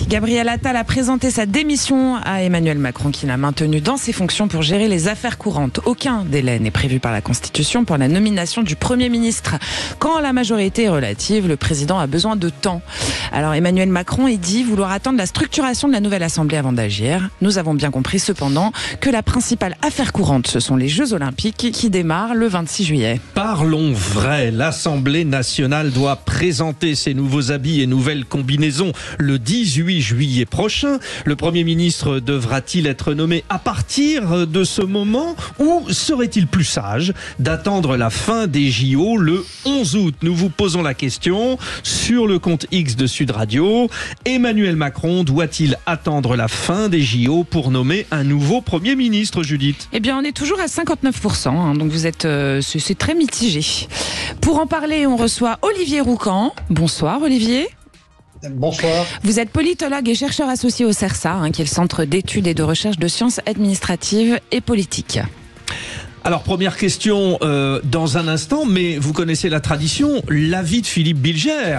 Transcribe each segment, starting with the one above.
Gabriel Attal a présenté sa démission à Emmanuel Macron, qui l'a maintenu dans ses fonctions pour gérer les affaires courantes. Aucun délai n'est prévu par la Constitution pour la nomination du Premier ministre. Quand la majorité est relative, le président a besoin de temps. Alors Emmanuel Macron est dit vouloir attendre la structuration de la nouvelle Assemblée avant d'agir. Nous avons bien compris cependant que la principale affaire courante, ce sont les Jeux Olympiques qui démarrent le 26 juillet. Parlons vrai, l'Assemblée nationale doit présenter ses nouveaux habits et nouvelles combinaisons le 18 juillet prochain. Le Premier ministre devra-t-il être nommé à partir de ce moment ou serait-il plus sage d'attendre la fin des JO le 11 août? Nous vous posons la question sur le compte X de Sud Radio. Emmanuel Macron doit-il attendre la fin des JO pour nommer un nouveau Premier ministre, Judith? Eh bien, on est toujours à 59%, donc vous êtes, c'est très mitigé. Pour en parler, on reçoit Olivier Roucan. Bonsoir Olivier. Bonsoir. Vous êtes politologue et chercheur associé au CERSA, qui est le Centre d'études et de recherche de sciences administratives et politiques. Alors, première question dans un instant, mais vous connaissez la tradition, l'avis de Philippe Bilger.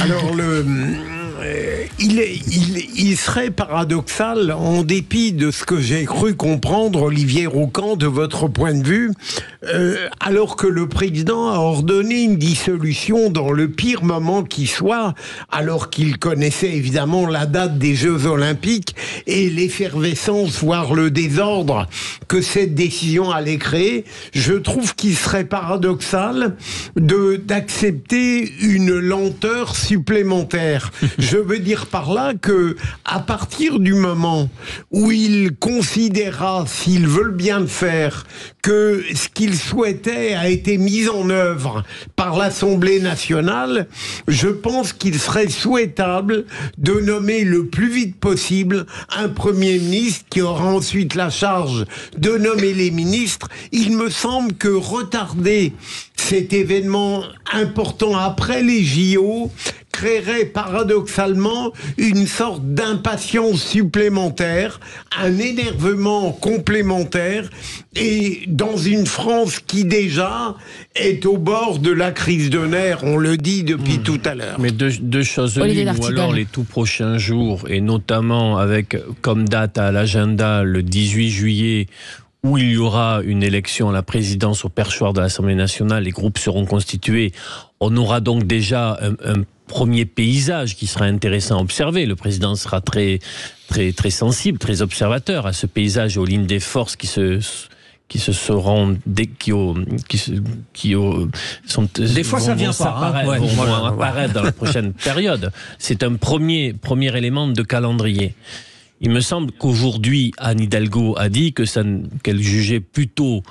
Alors, il serait paradoxal, en dépit de ce que j'ai cru comprendre, Olivier Roucan, de votre point de vue, alors que le président a ordonné une dissolution dans le pire moment qui soit, alors qu'il connaissait évidemment la date des Jeux Olympiques et l'effervescence, voire le désordre que cette décision allait créer, je trouve qu'il serait paradoxal d'accepter une lenteur supplémentaire. Je veux dire par là que, à partir du moment où il considérera, s'il veut le bien le faire, que ce qu'il souhaitait a été mis en œuvre par l'Assemblée nationale, je pense qu'il serait souhaitable de nommer le plus vite possible un Premier ministre qui aura ensuite la charge de nommer les ministres. Il me semble que retarder cet événement important après les JO créerait paradoxalement une sorte d'impatience supplémentaire, un énervement complémentaire, et dans une France qui déjà est au bord de la crise de nerfs, on le dit depuis tout à l'heure. Mais deux choses l'une, ou alors les tout prochains jours, et notamment avec comme date à l'agenda le 18 juillet, où il y aura une élection à la présidence au perchoir de l'Assemblée nationale, les groupes seront constitués, on aura donc déjà un premier paysage qui sera intéressant à observer. Le président sera très sensible, très observateur à ce paysage, aux lignes des forces qui sont des fois ça vient pas, vont apparaître dans la prochaine période. C'est un premier élément de calendrier. Il me semble qu'aujourd'hui, Anne Hidalgo a dit qu'elle jugeait plutôt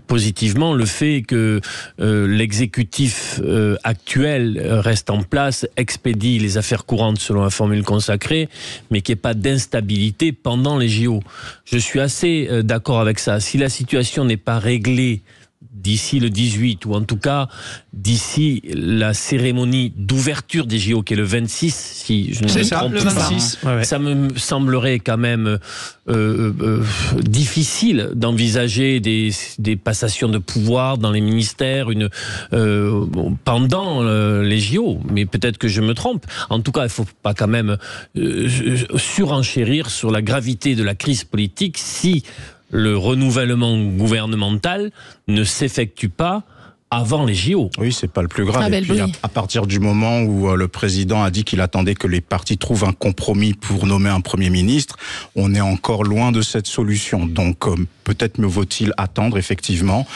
positivement le fait que l'exécutif actuel reste en place, expédie les affaires courantes selon la formule consacrée, mais qu'il n'y ait pas d'instabilité pendant les JO. Je suis assez d'accord avec ça. Si la situation n'est pas réglée d'ici le 18, ou en tout cas d'ici la cérémonie d'ouverture des JO qui est le 26, si je ne me trompe le 26. pas, ça me semblerait quand même difficile d'envisager des passations de pouvoir dans les ministères pendant les JO, mais peut-être que je me trompe. En tout cas, il ne faut pas quand même surenchérir sur la gravité de la crise politique si le renouvellement gouvernemental ne s'effectue pas avant les JO. Oui, c'est pas le plus grave. Et puis, à partir du moment où le président a dit qu'il attendait que les partis trouvent un compromis pour nommer un Premier ministre, on est encore loin de cette solution. Donc, peut-être mieux vaut-il attendre, effectivement,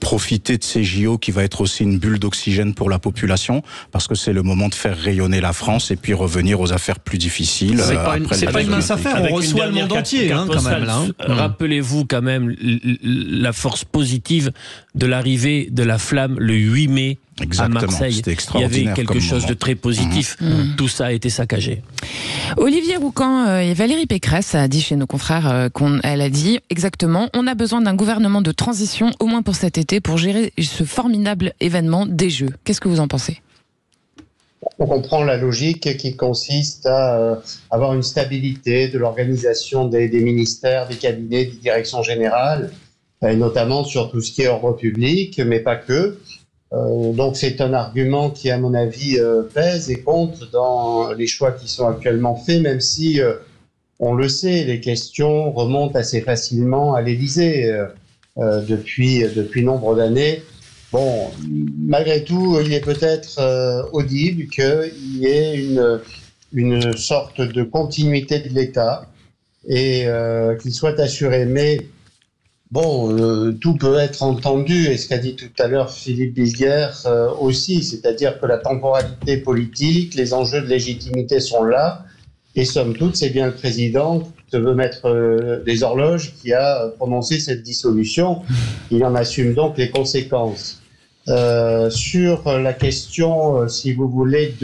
profiter de ces JO qui va être aussi une bulle d'oxygène pour la population, parce que c'est le moment de faire rayonner la France et puis revenir aux affaires plus difficiles. C'est pas une mince affaire, on reçoit le monde entier quand même. Là, Rappelez-vous quand même la force positive de l'arrivée de la flamme le 8 mai à Marseille. Il y avait quelque chose de très positif. Tout ça a été saccagé. Olivier Roucan et Valérie Pécresse a dit chez nos confrères elle a dit exactement, on a besoin d'un gouvernement de transition au moins pour cet été pour gérer ce formidable événement des Jeux. Qu'est-ce que vous en pensez ? On comprend la logique qui consiste à avoir une stabilité de l'organisation des ministères, des cabinets, des directions générales, et notamment sur tout ce qui est ordre public, mais pas que. Donc c'est un argument qui, à mon avis, pèse et compte dans les choix qui sont actuellement faits, même si, on le sait, les questions remontent assez facilement à l'Élysée depuis nombre d'années. Bon, malgré tout, il est peut-être audible qu'il y ait une sorte de continuité de l'État et qu'il soit assuré. Mais bon, tout peut être entendu, et ce qu'a dit tout à l'heure Philippe Bilger aussi, c'est-à-dire que la temporalité politique, les enjeux de légitimité sont là, et somme toute, c'est bien le président qui veut mettre des horloges qui a prononcé cette dissolution. Il en assume donc les conséquences. Sur la question, si vous voulez,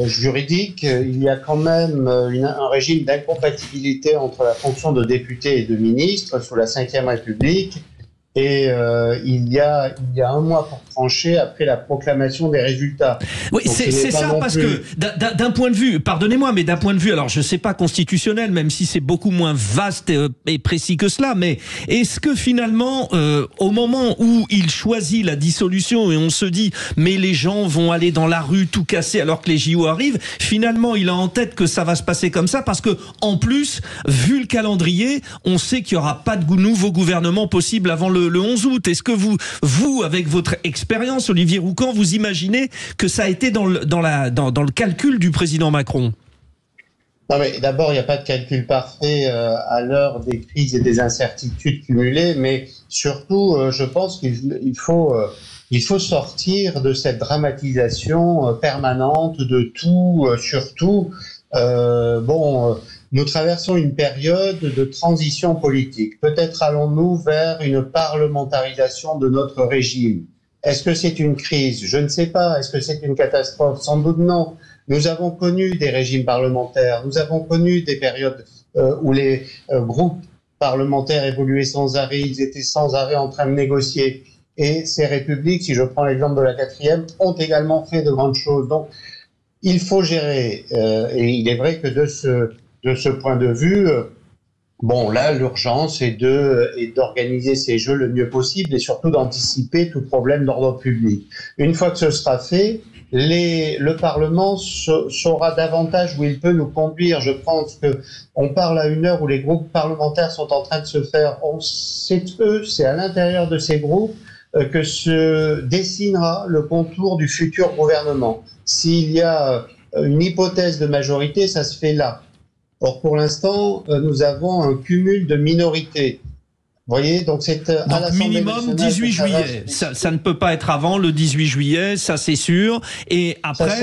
juridique, il y a quand même un régime d'incompatibilité entre la fonction de député et de ministre sous la Ve République, et il y a un mois pour trancher après la proclamation des résultats. Oui, c'est ça, parce que d'un point de vue, pardonnez-moi, mais d'un point de vue, alors je sais pas constitutionnel, même si c'est beaucoup moins vaste et précis que cela, mais est-ce que finalement, au moment où il choisit la dissolution et on se dit, mais les gens vont aller dans la rue tout casser alors que les JO arrivent, finalement il a en tête que ça va se passer comme ça, parce que en plus, vu le calendrier, on sait qu'il y aura pas de nouveau gouvernement possible avant le 11 août. Est-ce que vous, avec votre expérience, Olivier Roucan, vous imaginez que ça a été dans le calcul du président Macron? Non, mais d'abord, il n'y a pas de calcul parfait à l'heure des crises et des incertitudes cumulées, mais surtout, je pense qu'il faut sortir de cette dramatisation permanente de tout, surtout. Nous traversons une période de transition politique. Peut-être allons-nous vers une parlementarisation de notre régime. Est-ce que c'est une crise? Je ne sais pas. Est-ce que c'est une catastrophe? Sans doute non. Nous avons connu des régimes parlementaires. Nous avons connu des périodes où les groupes parlementaires évoluaient sans arrêt. Ils étaient sans arrêt en train de négocier. Et ces républiques, si je prends l'exemple de la 4e, ont également fait de grandes choses. Donc, il faut gérer. Et il est vrai que de ce point de vue, là, l'urgence est d'organiser ces jeux le mieux possible et surtout d'anticiper tout problème d'ordre public. Une fois que ce sera fait, le Parlement saura davantage où il peut nous conduire. Je pense que on parle à une heure où les groupes parlementaires sont en train de se faire. C'est à l'intérieur de ces groupes que se dessinera le contour du futur gouvernement. S'il y a une hypothèse de majorité, ça se fait là. Or, pour l'instant, nous avons un cumul de minorités. Vous voyez, donc c'est à l'Assemblée minimum 18 juillet. Ça ne peut pas être avant le 18 juillet, ça c'est sûr. Et après,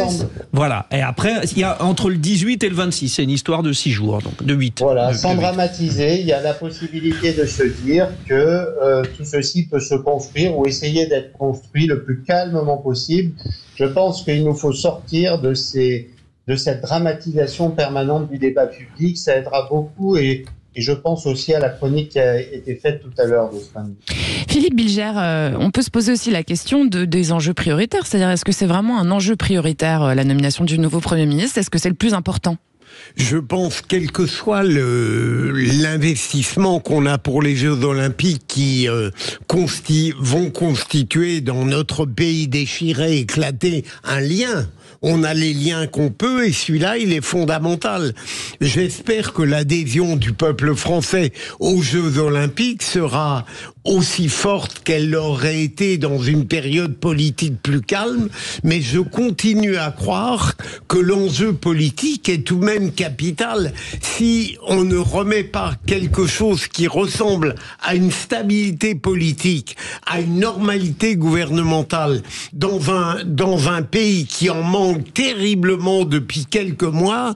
voilà. Et après, il y a entre le 18 et le 26, c'est une histoire de 6 jours, donc de 8. Voilà, sans dramatiser, il y a la possibilité de se dire que tout ceci peut se construire ou essayer d'être construit le plus calmement possible. Je pense qu'il nous faut sortir de cette dramatisation permanente du débat public. Ça aidera beaucoup et je pense aussi à la chronique qui a été faite tout à l'heure de ce point de vue. Philippe Bilger, on peut se poser aussi la question des enjeux prioritaires. C'est-à-dire, est-ce que c'est vraiment un enjeu prioritaire, la nomination du nouveau Premier ministre? Est-ce que c'est le plus important? Je pense, quel que soit l'investissement qu'on a pour les Jeux Olympiques qui vont constituer dans notre pays déchiré, éclaté, un lien. On a les liens qu'on peut et celui-là, il est fondamental. J'espère que l'adhésion du peuple français aux Jeux Olympiques sera aussi forte qu'elle l'aurait été dans une période politique plus calme, mais je continue à croire que l'enjeu politique est tout de même capital. Si on ne remet pas quelque chose qui ressemble à une stabilité politique, à une normalité gouvernementale dans un pays qui en manque terriblement depuis quelques mois,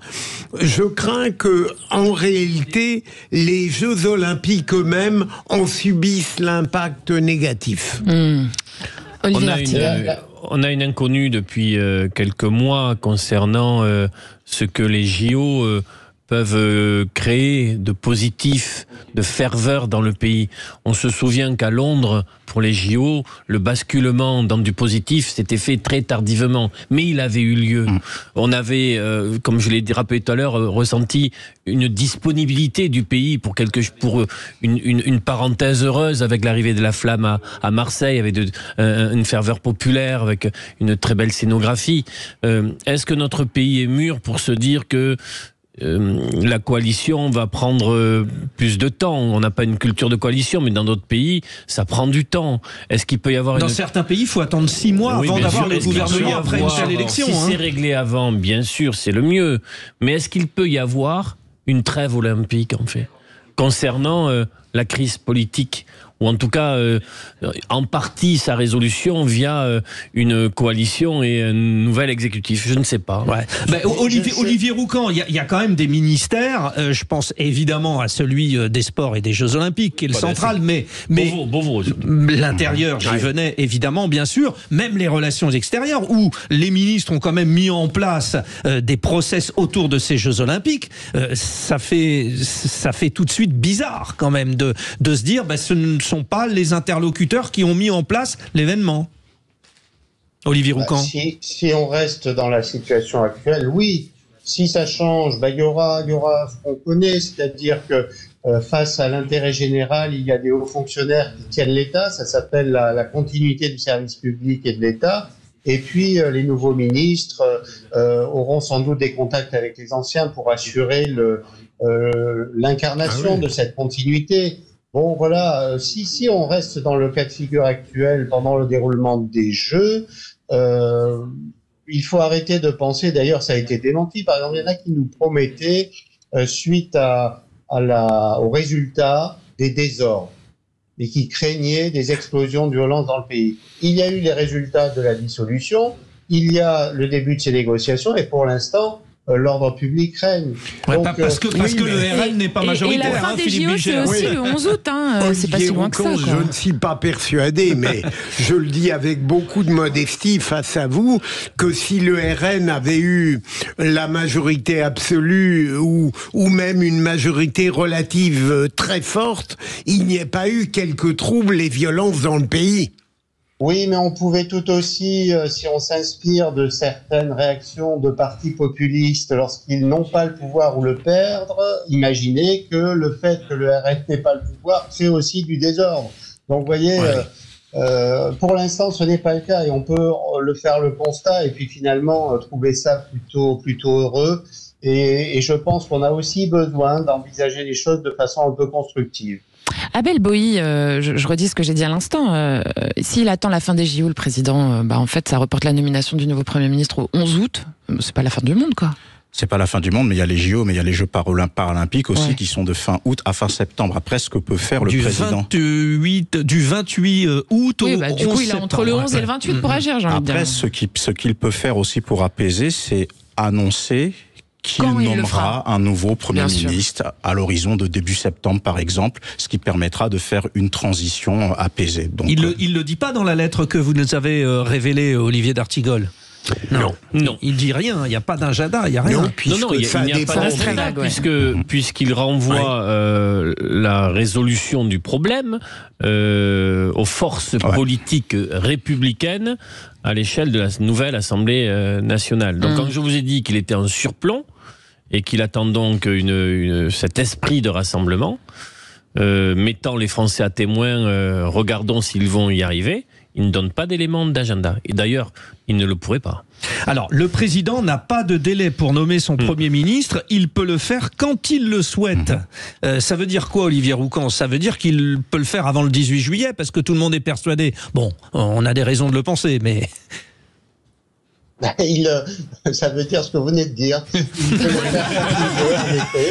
je crains que, en réalité, les Jeux Olympiques eux-mêmes en subissent l'impact négatif. On a une inconnue depuis quelques mois concernant ce que les JO peuvent créer de positif, de ferveur dans le pays. On se souvient qu'à Londres, pour les JO, le basculement dans du positif s'était fait très tardivement, mais il avait eu lieu. On avait, comme je l'ai rappelé tout à l'heure, ressenti une disponibilité du pays pour une parenthèse heureuse avec l'arrivée de la flamme à Marseille, avec une ferveur populaire, avec une très belle scénographie. Est-ce que notre pays est mûr pour se dire que la coalition va prendre plus de temps? On n'a pas une culture de coalition, mais dans d'autres pays, ça prend du temps. Est-ce qu'il peut y avoir... Dans certains pays, il faut attendre 6 mois avant d'avoir le gouvernement après une telle élection. Si c'est réglé avant, bien sûr, c'est le mieux. Mais est-ce qu'il peut y avoir une trêve olympique, en fait, concernant la crise politique, ou en tout cas en partie sa résolution via une coalition et un nouvel exécutif? Je ne sais pas. Ouais. Olivier Roucan, il y a quand même des ministères. Je pense évidemment à celui des sports et des Jeux Olympiques, qui est le central, mais l'intérieur, j'y venais évidemment, bien sûr. Même les relations extérieures, où les ministres ont quand même mis en place des process autour de ces Jeux Olympiques. Ça fait tout de suite bizarre quand même de se dire, ce ne sont pas les interlocuteurs qui ont mis en place l'événement. Olivier Roucan. Si on reste dans la situation actuelle, oui. Si ça change, il y aura ce qu'on connaît, c'est-à-dire que face à l'intérêt général, il y a des hauts fonctionnaires qui tiennent l'État. Ça s'appelle la continuité du service public et de l'État. Et puis les nouveaux ministres auront sans doute des contacts avec les anciens pour assurer l'incarnation de cette continuité. Bon, voilà, si on reste dans le cas de figure actuel pendant le déroulement des Jeux, il faut arrêter de penser, d'ailleurs ça a été démenti, par exemple, il y en a qui nous promettaient, suite au résultat, des désordres, et qui craignaient des explosions de violence dans le pays. Il y a eu les résultats de la dissolution, il y a le début de ces négociations, et pour l'instant, l'ordre public règne. Donc, parce que le RN n'est pas majoritaire. Et la fin des JO, c'est aussi le 11 août. C'est pas si loin que ça. Je ne suis pas persuadé, mais je le dis avec beaucoup de modestie face à vous, que si le RN avait eu la majorité absolue ou même une majorité relative très forte, il n'y ait pas eu quelques troubles et violences dans le pays. Oui, mais on pouvait tout aussi, si on s'inspire de certaines réactions de partis populistes lorsqu'ils n'ont pas le pouvoir ou le perdre, imaginer que le fait que le RN n'ait pas le pouvoir crée aussi du désordre. Donc, vous voyez, pour l'instant, ce n'est pas le cas et on peut faire le constat et puis finalement trouver ça plutôt heureux. Et je pense qu'on a aussi besoin d'envisager les choses de façon un peu constructive. Abel Boilly, je redis ce que j'ai dit à l'instant. S'il attend la fin des JO, le président, en fait, ça reporte la nomination du nouveau Premier ministre au 11 août. C'est pas la fin du monde, quoi. C'est pas la fin du monde, mais il y a les JO, mais il y a les Jeux paralympiques aussi qui sont de fin août à fin septembre. Après, ce que peut faire le président... Du 28 août au 11 septembre. Du coup, il a entre le 11 et le 28 pour agir, j'ai envie de dire. Après, ce qu'il peut faire aussi pour apaiser, c'est annoncer qu'il nommera un nouveau Premier ministre à l'horizon de début septembre, par exemple, ce qui permettra de faire une transition apaisée. Donc, il le dit pas dans la lettre que vous nous avez révélée, Olivier d'Artigol. Non. Il dit rien, il n'y a pas d'agenda, il n'y a rien. Il n'y a pas d'agenda, puisqu'il renvoie la résolution du problème aux forces politiques républicaines à l'échelle de la nouvelle Assemblée nationale. Donc quand je vous ai dit qu'il était en surplomb et qu'il attend donc cet esprit de rassemblement, mettant les Français à témoin, regardons s'ils vont y arriver, il ne donne pas d'éléments d'agenda. Et d'ailleurs, il ne le pourrait pas. Alors, le président n'a pas de délai pour nommer son Premier ministre. Il peut le faire quand il le souhaite. Ça veut dire quoi, Olivier Roucan? Ça veut dire qu'il peut le faire avant le 18 juillet, parce que tout le monde est persuadé. Bon, on a des raisons de le penser, mais... Ça veut dire ce que vous venez de dire.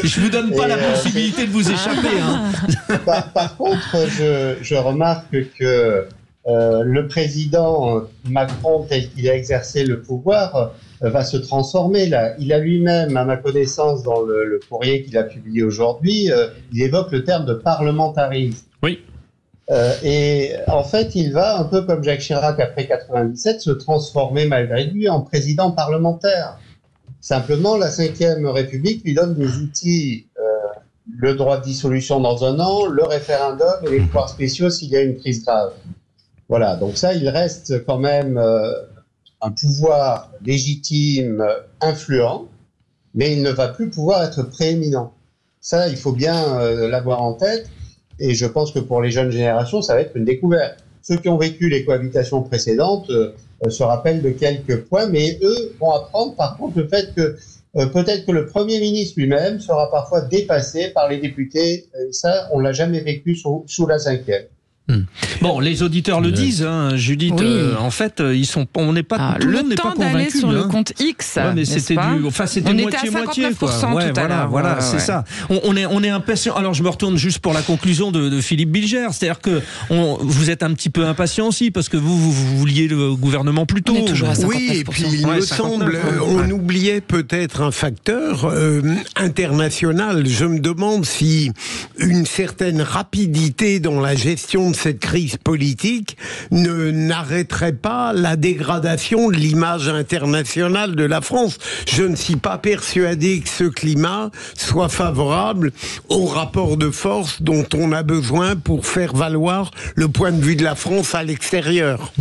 Je vous donne pas la possibilité de vous échapper. Par contre, je remarque que le président Macron, tel qu'il a exercé le pouvoir, va se transformer là. Il a lui-même, à ma connaissance, dans le courrier qu'il a publié aujourd'hui, il évoque le terme de parlementarisme. Oui. Et en fait, il va, un peu comme Jacques Chirac après 97, se transformer malgré lui en président parlementaire. Simplement, la Ve République lui donne des outils, le droit de dissolution dans 1 an, le référendum et les pouvoirs spéciaux s'il y a une crise grave. Voilà, donc ça, il reste quand même un pouvoir légitime, influent, mais il ne va plus pouvoir être prééminent. Ça, il faut bien l'avoir en tête, et je pense que pour les jeunes générations, ça va être une découverte. Ceux qui ont vécu les cohabitations précédentes se rappellent de quelques points, mais eux vont apprendre par contre le fait que peut-être que le Premier ministre lui-même sera parfois dépassé par les députés. Ça, on l'a jamais vécu sous la 5e. Bon, les auditeurs le disent, hein, Judith. Oui. En fait, on n'est pas tout le monde n'est pas convaincu. Le temps d'aller sur le compte X, mais c'était moitié-moitié, quoi. Ouais, voilà, c'est ça. On est impatient. Alors, je me retourne juste pour la conclusion de Philippe Bilger, c'est-à-dire que vous êtes un petit peu impatient aussi parce que vous vouliez le gouvernement plus tôt. On est toujours à 59%. Oui, et puis il me semble, on oubliait peut-être un facteur international. Je me demande si une certaine rapidité dans la gestion de cette crise politique n'arrêterait pas la dégradation de l'image internationale de la France. Je ne suis pas persuadé que ce climat soit favorable au rapport de force dont on a besoin pour faire valoir le point de vue de la France à l'extérieur.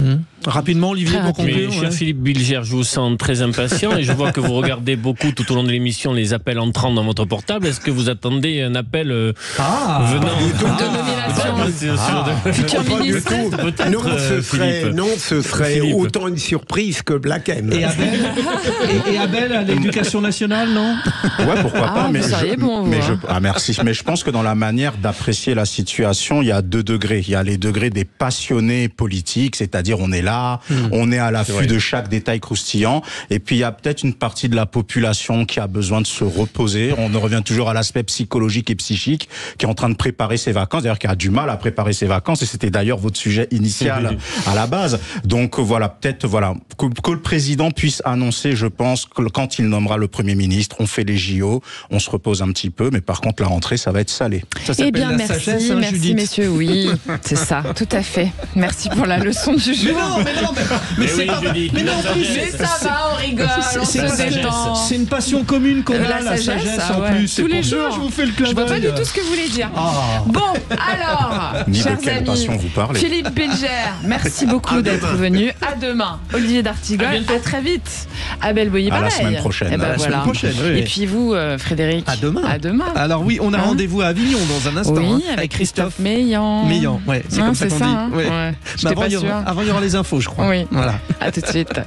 Rapidement, Olivier, pour conclure. Cher Philippe Bilger, je vous sens très impatient et je vois que vous regardez beaucoup tout au long de l'émission les appels entrants dans votre portable. Est-ce que vous attendez un appel venant de nomination futur ministre? Non, ce serait autant une surprise que Black M. Et Abel à l'éducation nationale, non? Ouais, pourquoi pas. Merci. Mais je pense que dans la manière d'apprécier la situation, il y a 2 degrés. Il y a les degrés des passionnés politiques, c'est-à-dire on est là, on est à l'affût de chaque détail croustillant. Et puis il y a peut-être une partie de la population qui a besoin de se reposer. On revient toujours à l'aspect psychologique et psychique, qui est en train de préparer ses vacances, d'ailleurs qui a du mal à préparer ses vacances. Et c'était d'ailleurs votre sujet initial à la base. Donc voilà, peut-être que le président puisse annoncer, je pense, que quand il nommera le Premier ministre, on fait les JO, on se repose un petit peu, mais par contre la rentrée, ça va être salé. Ça s'appelle la sagesse, hein, merci Judith. Messieurs, oui, c'est ça, tout à fait. Merci pour la leçon du jour. Mais c'est pas... Mais non, mais ça va, on rigole, on se détend. C'est une passion commune qu'on a, la sagesse en plus. Tous les jours. Je vous fais le clin d'œil. Je vois pas du tout ce que vous voulez dire. Bon, alors, chers amis, passion vous parlez. Philippe Bilger, merci beaucoup d'être venu. À demain. Olivier d'Artigol, à très vite. Abel Boyer, pareil. À la semaine prochaine. Semaine prochaine, oui. Et puis vous, Frédéric. À demain. À demain. Alors oui, on a rendez-vous à Avignon dans un instant. Oui, avec Christophe Meillan. Ouais, c'est comme ça qu'on dit. Ouais. Avant, il y aura les infos, je crois. Oui. Voilà. À tout de suite.